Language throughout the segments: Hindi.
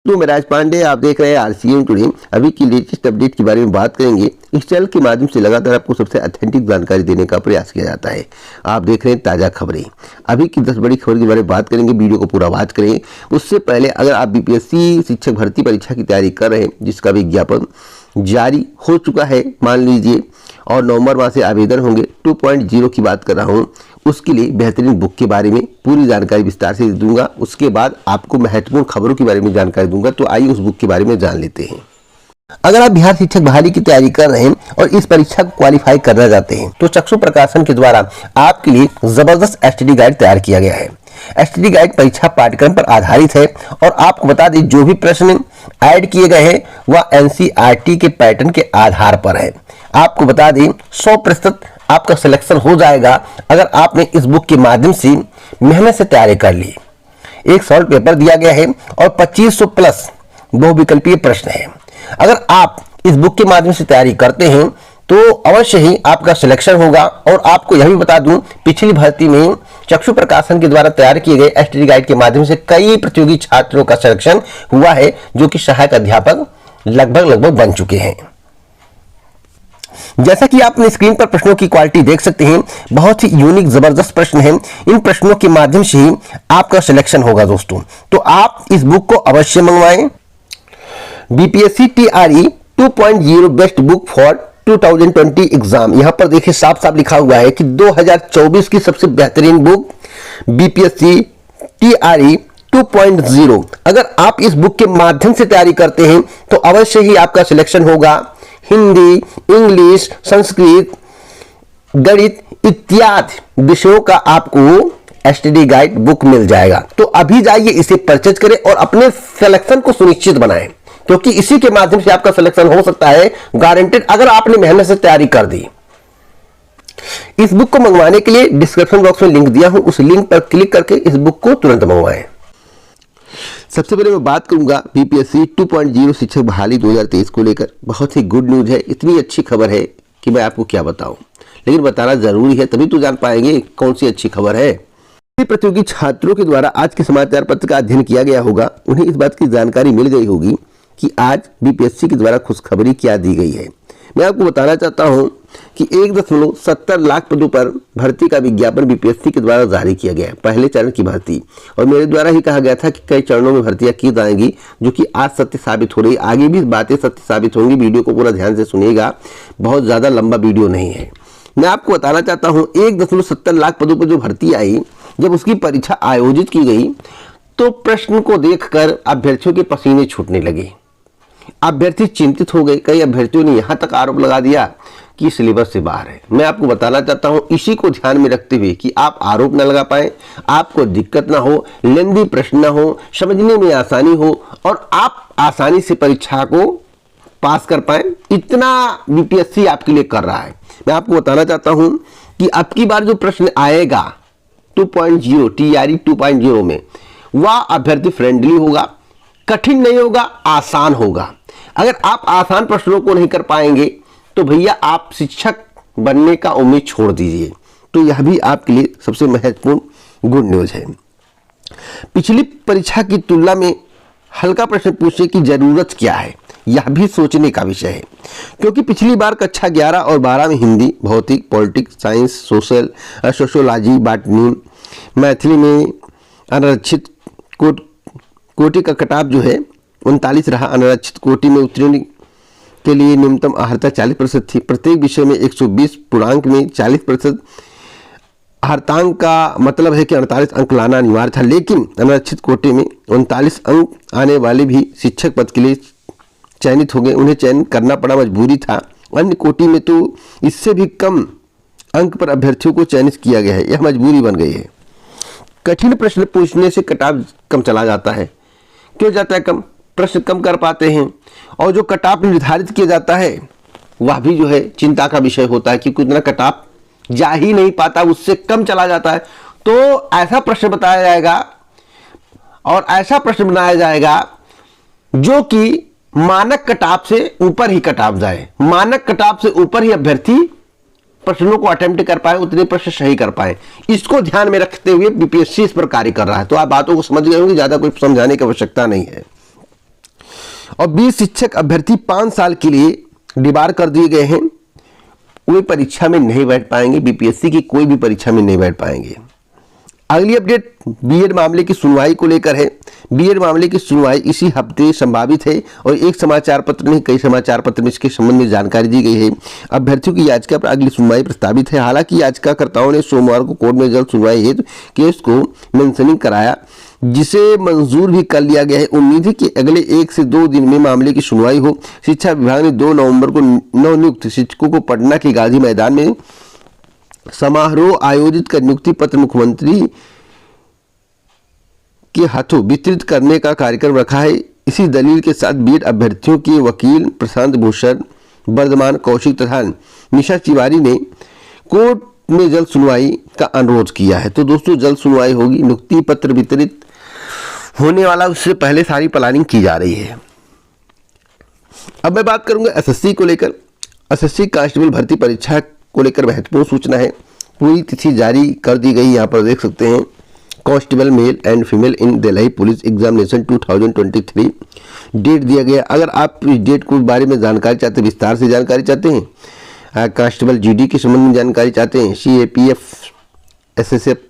तो मैं राज पांडे, आप देख रहे हैं आरसीएम टुडे। अभी की लेटेस्ट अपडेट के बारे में बात करेंगे। इस चैनल के माध्यम से लगातार आपको सबसे ऑथेंटिक जानकारी देने का प्रयास किया जाता है। आप देख रहे हैं ताजा खबरें। अभी की 10 बड़ी खबर के बारे में बात करेंगे, वीडियो को पूरा वॉच करें। उससे पहले अगर आप बीपीएससी शिक्षक भर्ती परीक्षा की तैयारी कर रहे हैं, जिसका विज्ञापन जारी हो चुका है मान लीजिए, और नवंबर माह से आवेदन होंगे, 2.0 की बात कर रहा हूं, उसके लिए बेहतरीन बुक के बारे में पूरी जानकारी विस्तार से दूंगा। उसके बाद आपको महत्वपूर्ण खबरों के बारे में जानकारी दूंगा। तो आइए उस बुक के बारे में जान लेते हैं। अगर आप बिहार शिक्षक बहाली की तैयारी कर रहे हैं और इस परीक्षा को क्वालिफाई करना चाहते हैं, तो चक्षु प्रकाशन के द्वारा आपके लिए जबरदस्त एसटीडी गाइड तैयार किया गया है। एसटीडी गाइड परीक्षा पाठ्यक्रम पर आधारित है और आपको बता दें, जो भी प्रश्न ऐड किए गए हैं वह एनसीईआरटी के पैटर्न के आधार पर है। आपको बता दें 100% आपका सिलेक्शन हो जाएगा अगर आपने इस बुक के माध्यम से मेहनत से तैयारी कर ली। एक सॉल्व पेपर दिया गया है और 2500 प्लस बहुविकल्पीय प्रश्न है। अगर आप इस बुक के माध्यम से तैयारी करते हैं तो अवश्य ही आपका सिलेक्शन होगा। और आपको यह भी बता दूं, पिछली भर्ती में चक्षु प्रकाशन के द्वारा तैयार किए गए एसटीडी गाइड के माध्यम से कई प्रतियोगी छात्रों का सिलेक्शन हुआ है, जो कि सहायक अध्यापक लगभग बन चुके हैं। जैसा कि आप अपनी स्क्रीन पर प्रश्नों की क्वालिटी देख सकते हैं, बहुत ही यूनिक जबरदस्त प्रश्न हैं। इन प्रश्नों के माध्यम से ही आपका सिलेक्शन होगा दोस्तों। तो आप इस बुक को अवश्य मंगवाएं। BPSC TRE 2.0 best book for 2020 exam. यहां पर देखिए साफ साफ लिखा हुआ है कि 2024 की सबसे बेहतरीन बुक बीपीएससी टीआरई 2.0। अगर आप इस बुक के माध्यम से तैयारी करते हैं तो अवश्य ही आपका सिलेक्शन होगा। हिंदी, इंग्लिश, संस्कृत, गणित इत्यादि विषयों का आपको एसटीडी गाइड बुक मिल जाएगा। तो अभी जाइए इसे परचेज करें और अपने सिलेक्शन को सुनिश्चित बनाएं, क्योंकि इसी के माध्यम से आपका सिलेक्शन हो सकता है गारंटेड, अगर आपने मेहनत से तैयारी कर दी। इस बुक को मंगवाने के लिए डिस्क्रिप्शन बॉक्स में लिंक दिया हूं, उस लिंक पर क्लिक करके इस बुक को तुरंत मंगवाएं। सबसे पहले मैं बात करूंगा बीपीएससी 2.0 शिक्षक बहाली 2023 को लेकर। बहुत ही गुड न्यूज है, इतनी अच्छी खबर है कि मैं आपको क्या बताऊं, लेकिन बताना जरूरी है, तभी तो जान पाएंगे कौन सी अच्छी खबर है। प्रतियोगी छात्रों के द्वारा आज के समाचार पत्र का अध्ययन किया गया होगा, उन्हें इस बात की जानकारी मिल गई होगी कि आज बीपीएससी के द्वारा खुशखबरी क्या दी गई है। मैं आपको बताना चाहता हूं कि 1.70 लाख पदों पर भर्ती का विज्ञापन बीपीएससी के द्वारा जारी किया गया है, पहले चरण की भर्ती। और मेरे द्वारा ही कहा गया था कि कई चरणों में भर्तियां की जाएंगी, जो कि आज सत्य साबित हो रही। आगे भी बातें सत्य साबित होंगी, वीडियो को पूरा ध्यान से सुनिएगा, बहुत ज्यादा लंबा वीडियो नहीं है। मैं आपको बताना चाहता हूँ 1.70 लाख पदों पर जो भर्ती आई, जब उसकी परीक्षा आयोजित की गई तो प्रश्न को देखकर अभ्यर्थियों के पसीने छूटने लगे। अभ्यर्थी चिंतित हो गए। कई अभ्यर्थियों ने यहां तक आरोप लगा दिया कि सिलेबस से बाहर है। मैं आपको बताना चाहता हूं, इसी को ध्यान में रखते हुए कि आप आरोप न लगा पाए, आपको दिक्कत ना हो, लेंदी प्रश्न ना हो, समझने में आसानी हो और आप आसानी से परीक्षा को पास कर पाए, इतना बीपीएससी आपके लिए कर रहा है। मैं आपको बताना चाहता हूं कि अब की बार जो प्रश्न आएगा 2.0 टीआरई 2.0 में, वह अभ्यर्थी फ्रेंडली होगा, कठिन नहीं होगा, आसान होगा। अगर आप आसान प्रश्नों को नहीं कर पाएंगे तो भैया आप शिक्षक बनने का उम्मीद छोड़ दीजिए। तो यह भी आपके लिए सबसे महत्वपूर्ण गुड न्यूज है। पिछली परीक्षा की तुलना में हल्का प्रश्न पूछने की जरूरत क्या है, यह भी सोचने का विषय है, क्योंकि पिछली बार कक्षा 11 और 12 में हिंदी, भौतिक, politics, science, sociology, botany, Maithili में अनारक्षित कोटि का कटाव जो है 39 रहा। अनारक्षित कोटि में उतरने के लिए न्यूनतम अर्हता 40% थी। प्रत्येक विषय में 120 पूर्णांक में 40% अर्हतांक का मतलब है कि 48 अंक लाना अनिवार्य था, लेकिन अनारक्षित कोटि में 39 अंक आने वाले भी शिक्षक पद के लिए चयनित हो गए। उन्हें चयन करना पड़ा, मजबूरी था। अन्य कोटि में तो इससे भी कम अंक पर अभ्यर्थियों को चयनित किया गया है, यह मजबूरी बन गई है। कठिन प्रश्न पूछने से कटाव कम चला जाता है। क्यों जाता है कम? प्रश्न कम कर पाते हैं, और जो कटाव निर्धारित किया जाता है वह भी जो है चिंता का विषय होता है, क्योंकि उतना कटाव जा ही नहीं पाता, उससे कम चला जाता है। तो ऐसा प्रश्न बताया जाएगा और ऐसा प्रश्न बनाया जाएगा जो कि मानक कटाव से ऊपर ही कटाव जाए, मानक कटाव से ऊपर ही अभ्यर्थी प्रश्नों को अटेम्प्ट कर पाए, उतने प्रश्न सही कर पाए। इसको ध्यान में रखते हुए बीपीएससी इस पर कार्य कर रहा है। तो आप बातों को समझ गए होंगे, ज्यादा कोई समझाने की आवश्यकता नहीं है। और 20 शिक्षक अभ्यर्थी 5 साल के लिए डिबार कर दिए गए हैं। वे परीक्षा में नहीं बैठ पाएंगे, बीपीएससी की कोई भी परीक्षा में नहीं बैठ पाएंगे। अगली अपडेट बीएड मामले की सुनवाई को लेकर है। बीएड मामले की सुनवाई इसी हफ्ते संभावित है और एक समाचार पत्र नहीं कई समाचार पत्र में इसके संबंध में जानकारी दी गई है। अभ्यर्थियों की याचिका पर अगली सुनवाई प्रस्तावित है। हालांकि याचिकाकर्ताओं ने सोमवार को कोर्ट में जल्द सुनवाई हेतु केस को मेंशनिंग कराया, जिसे मंजूर भी कर लिया गया है। उम्मीद है कि अगले 1 से 2 दिन में मामले की सुनवाई हो। शिक्षा विभाग ने 2 नवंबर को नवनियुक्त शिक्षकों को पटना के गांधी मैदान में समारोह आयोजित कर नियुक्ति पत्र मुख्यमंत्री के हाथों वितरित करने का कार्यक्रम रखा है। इसी दलील के साथ बीएड अभ्यर्थियों के वकील प्रशांत भूषण, वर्धमान कौशिक तथा निशा तिवारी ने कोर्ट में जल्द सुनवाई का अनुरोध किया है। तो दोस्तों जल्द सुनवाई होगी, नियुक्ति पत्र वितरित होने वाला, उससे पहले सारी प्लानिंग की जा रही है। अब मैं बात करूंगा एसएससी को लेकर। एसएससी कांस्टेबल भर्ती परीक्षा को लेकर महत्वपूर्ण सूचना है। पूरी तिथि जारी कर दी गई, यहाँ पर देख सकते हैं। Constable male and female in Delhi police examination 2023 date दिया गया। अगर आप इस डेट को बारे में जानकारी चाहते हैं, विस्तार से जानकारी चाहते हैं, कांस्टेबल जीडी के संबंध में जानकारी चाहते हैं, सीएपीएफ एसएसएफ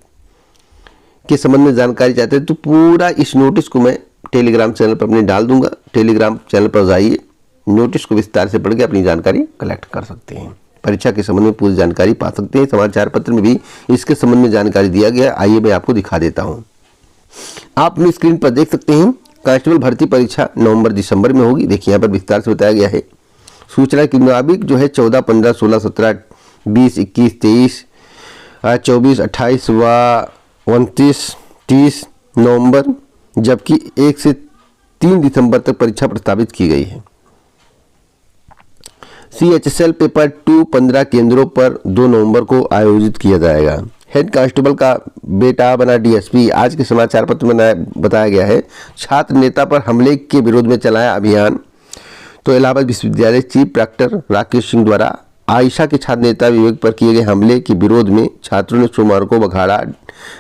के संबंध में जानकारी चाहते हैं, तो पूरा इस नोटिस को मैं टेलीग्राम चैनल पर अपने डाल दूंगा। टेलीग्राम चैनल पर जाइए, नोटिस को विस्तार से पढ़ के अपनी जानकारी कलेक्ट कर सकते हैं। परीक्षा के संबंध में पूरी जानकारी पा सकते हैं। समाचार पत्र में भी इसके संबंध में जानकारी दिया गया। आइए मैं आपको दिखा देता हूं। आप अपनी स्क्रीन पर देख सकते हैं कांस्टेबल भर्ती परीक्षा नवंबर-दिसंबर में होगी। देखिए यहाँ पर विस्तार से बताया गया है। सूचना के मुताबिक जो है 14, 15, 16, 17, 20, 21, 23, 24, 28 व 29, 30 नवंबर, जबकि 1 से 3 दिसंबर तक परीक्षा प्रस्तावित की गई है। CHSL पेपर 2 15 केंद्रों पर 2 नवंबर को आयोजित किया जाएगा। हेड कांस्टेबल का बेटा बना डीएसपी, आज के समाचार पत्र में बताया गया है। छात्र नेता पर हमले के विरोध में चलाया अभियान। तो इलाहाबाद विश्वविद्यालय चीफ प्रॉक्टर राकेश सिंह द्वारा आयशा के छात्र नेता विवेक पर किए गए हमले के विरोध में छात्रों ने सोमवार को बघाड़ा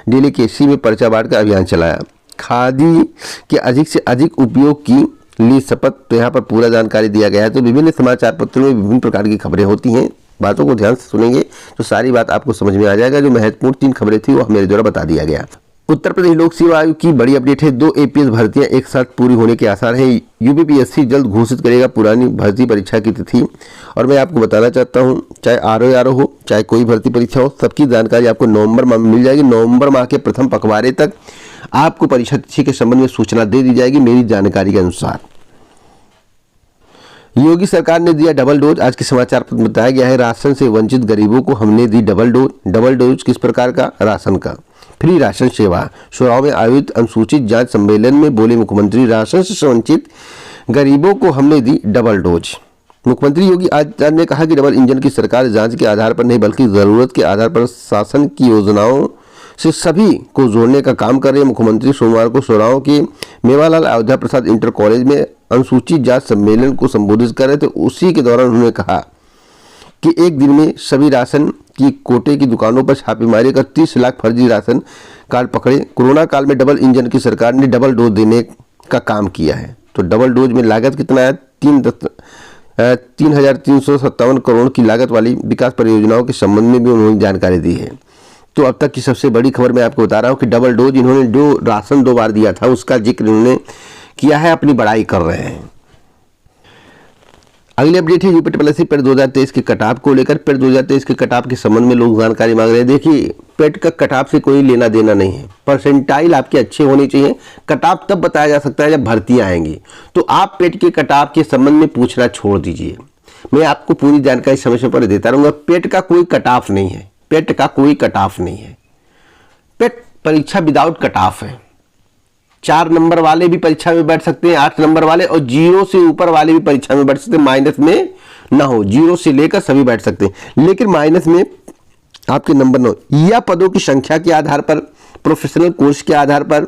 डेलीकेसी में पर्चा बांट कर अभियान चलाया। खादी के अधिक से अधिक उपयोग की ली शपथ, तो यहाँ पर पूरा जानकारी दिया गया है। तो विभिन्न समाचार पत्रों में विभिन्न प्रकार की खबरें होती हैं। बातों को ध्यान से सुनेंगे तो सारी बात आपको समझ में आ जाएगा। जो महत्वपूर्ण 3 खबरें थी वो मेरे द्वारा बता दिया गया। उत्तर प्रदेश लोक सेवा आयोग की बड़ी अपडेट है। 2 एपीएस भर्तियां एक साथ पूरी होने के आसार हैं। यूपीपीएससी जल्द घोषित करेगा पुरानी भर्ती परीक्षा की तिथि। और मैं आपको बताना चाहता हूं, चाहे आरओ हो, चाहे कोई भर्ती परीक्षा हो, सबकी जानकारी आपको नवंबर माह में मिल जाएगी। नवंबर माह के प्रथम पखवाड़े तक आपको परीक्षा तिथि के संबंध में सूचना दे दी जाएगी मेरी जानकारी के अनुसार। योगी सरकार ने दिया डबल डोज, आज के समाचार पत्र में बताया गया है। राशन से वंचित गरीबों को हमने दी डबल डोज। डबल डोज किस प्रकार का? राशन का। फ्री राशन सेवा। सोराव में आयोजित अनुसूचित जांच सम्मेलन में बोले मुख्यमंत्री, राशन से वंचित गरीबों को हमने दी डबल डोज। मुख्यमंत्री योगी आदित्यनाथ ने कहा कि डबल इंजन की सरकार जांच के आधार पर नहीं बल्कि जरूरत के आधार पर शासन की योजनाओं से सभी को जोड़ने का काम कर रहे हैं। मुख्यमंत्री सोमवार को सोराव के मेवालाल अयोध्या प्रसाद इंटर कॉलेज में अनुसूचित जांच सम्मेलन को संबोधित कर रहे थे। उसी के दौरान उन्होंने कहा कि एक दिन में सभी राशन की कोटे की दुकानों पर छापेमारी कर 30 लाख फर्जी राशन कार्ड पकड़े। कोरोना काल में डबल इंजन की सरकार ने डबल डोज देने का काम किया है। तो डबल डोज में लागत कितना है? 3,357 करोड़ की लागत वाली विकास परियोजनाओं के संबंध में भी उन्होंने जानकारी दी है। तो अब तक की सबसे बड़ी खबर मैं आपको बता रहा हूँ कि डबल डोज इन्होंने जो राशन 2 बार दिया था उसका जिक्र इन्होंने किया है, अपनी बड़ाई कर रहे हैं। अगली अपडेट है यूपी ट्रिपल एससी पेट 2023 के कटाव को लेकर। पेट 2023 के कटाव के संबंध में लोग जानकारी मांग रहे हैं। देखिए, पेट का कटाव से कोई लेना देना नहीं है। परसेंटाइल आपके अच्छे होने चाहिए। कटाव तब बताया जा सकता है जब भर्तियां आएंगी। तो आप पेट के कटाव के संबंध में पूछना छोड़ दीजिए। मैं आपको पूरी जानकारी समय समय पर देता रहूंगा। पेट का कोई कटाव नहीं है। पेट का कोई कटाव नहीं है। पेट परीक्षा विदाउट कटाव है। 4 नंबर वाले भी परीक्षा में बैठ सकते हैं, 8 नंबर वाले, और 0 से ऊपर वाले भी परीक्षा में बैठ सकते हैं। माइनस में ना हो, 0 से लेकर सभी बैठ सकते हैं। लेकिन माइनस में आपके नंबर न हो, या पदों की संख्या के आधार पर, प्रोफेशनल कोर्स के आधार पर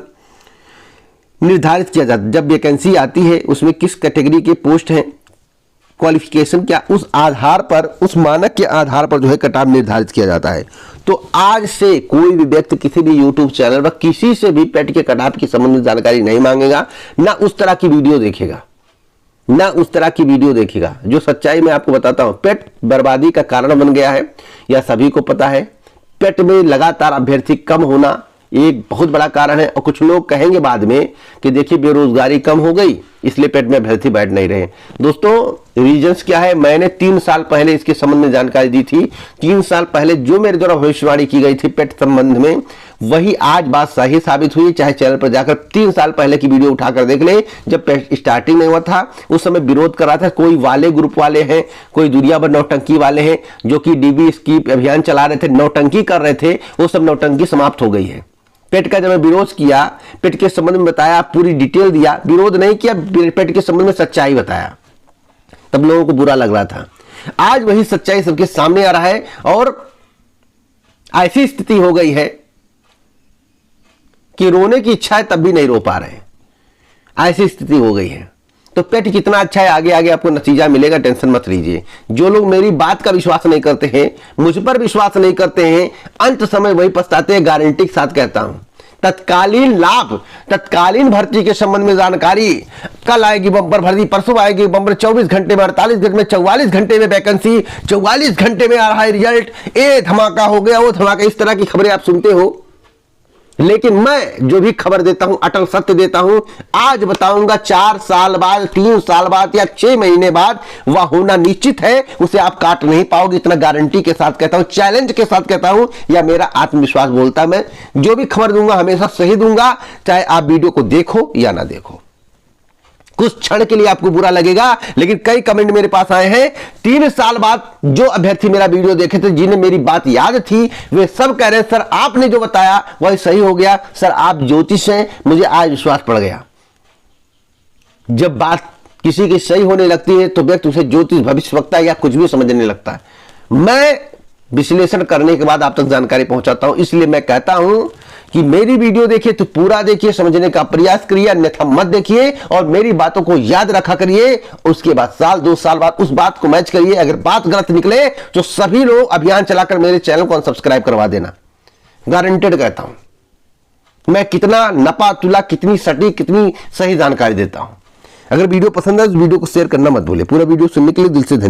निर्धारित किया जाता है। जब वैकेंसी आती है उसमें किस कैटेगरी के पोस्ट हैं, क्वालिफिकेशन क्या, उस आधार पर, उस मानक के आधार पर जो है कटाव निर्धारित किया जाता है। तो आज से कोई भी व्यक्ति किसी भी यूट्यूब चैनल पर किसी से भी पेट के कटाव के संबंध में जानकारी नहीं मांगेगा, ना उस तरह की वीडियो देखेगा। ना उस तरह की वीडियो देखेगा। जो सच्चाई मैं आपको बताता हूं, पेट बर्बादी का कारण बन गया है, यह सभी को पता है। पेट में लगातार अभ्यर्थी कम होना एक बहुत बड़ा कारण है। और कुछ लोग कहेंगे बाद में कि देखिए बेरोजगारी कम हो गई इसलिए पेट में अभ्यर्थी बैठ नहीं रहे। दोस्तों रीजंस क्या है, मैंने 3 साल पहले इसके संबंध में जानकारी दी थी। 3 साल पहले जो मेरे द्वारा भविष्यवाणी की गई थी पेट संबंध में, वही आज बात सही साबित हुई। चाहे चैनल पर जाकर 3 साल पहले की वीडियो उठाकर देख ले, जब पेट स्टार्टिंग में हुआ था उस समय विरोध कर रहा था। कोई वाले ग्रुप वाले हैं, कोई दुनिया भर नौटंकी वाले हैं जो कि डीबी स्कीप अभियान चला रहे थे, नौटंकी कर रहे थे, वो सब नौटंकी समाप्त हो गई है। पेट का जब मैं विरोध किया, पेट के संबंध में बताया, पूरी डिटेल दिया, विरोध नहीं किया, पेट के संबंध में सच्चाई बताया, तब लोगों को बुरा लग रहा था। आज वही सच्चाई सबके सामने आ रहा है और ऐसी स्थिति हो गई है कि रोने की इच्छा है तब भी नहीं रो पा रहे, ऐसी स्थिति हो गई है। तो पेट कितना अच्छा है, आगे आगे आपको नतीजा मिलेगा, टेंशन मत लीजिए। जो लोग मेरी बात का विश्वास नहीं करते हैं, मुझ पर विश्वास नहीं करते हैं, अंत समय वही पछताते हैं। गारंटी के साथ कहता हूं, तत्कालीन लाभ, तत्कालीन भर्ती के संबंध में जानकारी, कल आएगी बम्पर भर्ती, परसों आएगी बम्पर, 24 घंटे में, 48 घंटे में, 44 घंटे में वैकेंसी, 44 घंटे में आ रहा है रिजल्ट, ये धमाका हो गया, वो धमाका, इस तरह की खबरें आप सुनते हो। लेकिन मैं जो भी खबर देता हूं अटल सत्य देता हूं। आज बताऊंगा 4 साल बाद, 3 साल बाद या 6 महीने बाद वह होना निश्चित है, उसे आप काट नहीं पाओगे, इतना गारंटी के साथ कहता हूं, चैलेंज के साथ कहता हूं, या मेरा आत्मविश्वास बोलता। मैं जो भी खबर दूंगा हमेशा सही दूंगा, चाहे आप वीडियो को देखो या ना देखो। कुछ क्षण के लिए आपको बुरा लगेगा, लेकिन कई कमेंट मेरे पास आए हैं 3 साल बाद जो अभ्यर्थी मेरा वीडियो देखे थे, जिन्हें मेरी बात याद थी, वे सब कह रहे हैं सर आपने जो बताया वही सही हो गया, सर आप ज्योतिष हैं, मुझे आज विश्वास पड़ गया। जब बात किसी की सही होने लगती है तो व्यक्ति उसे ज्योतिष, भविष्यवक्ता या कुछ भी समझने लगता है। मैं विश्लेषण करने के बाद आप तक जानकारी पहुंचाता हूं, इसलिए मैं कहता हूं कि मेरी वीडियो देखिए तो पूरा देखिए, समझने का प्रयास करिए, अन्यथा मत देखिए और मेरी बातों को याद रखा करिए। उसके बाद साल 2 साल बाद उस बात को मैच करिए। अगर बात गलत निकले तो सभी लोग अभियान चलाकर मेरे चैनल को अनसब्सक्राइब करवा देना, गारंटेड कहता हूं। मैं कितना नपा तुला, कितनी सटीक, कितनी सही जानकारी देता हूं। अगर वीडियो पसंद है तो वीडियो को शेयर करना मत भूलिए। पूरा वीडियो सुनने के लिए दिल से धन्यवाद।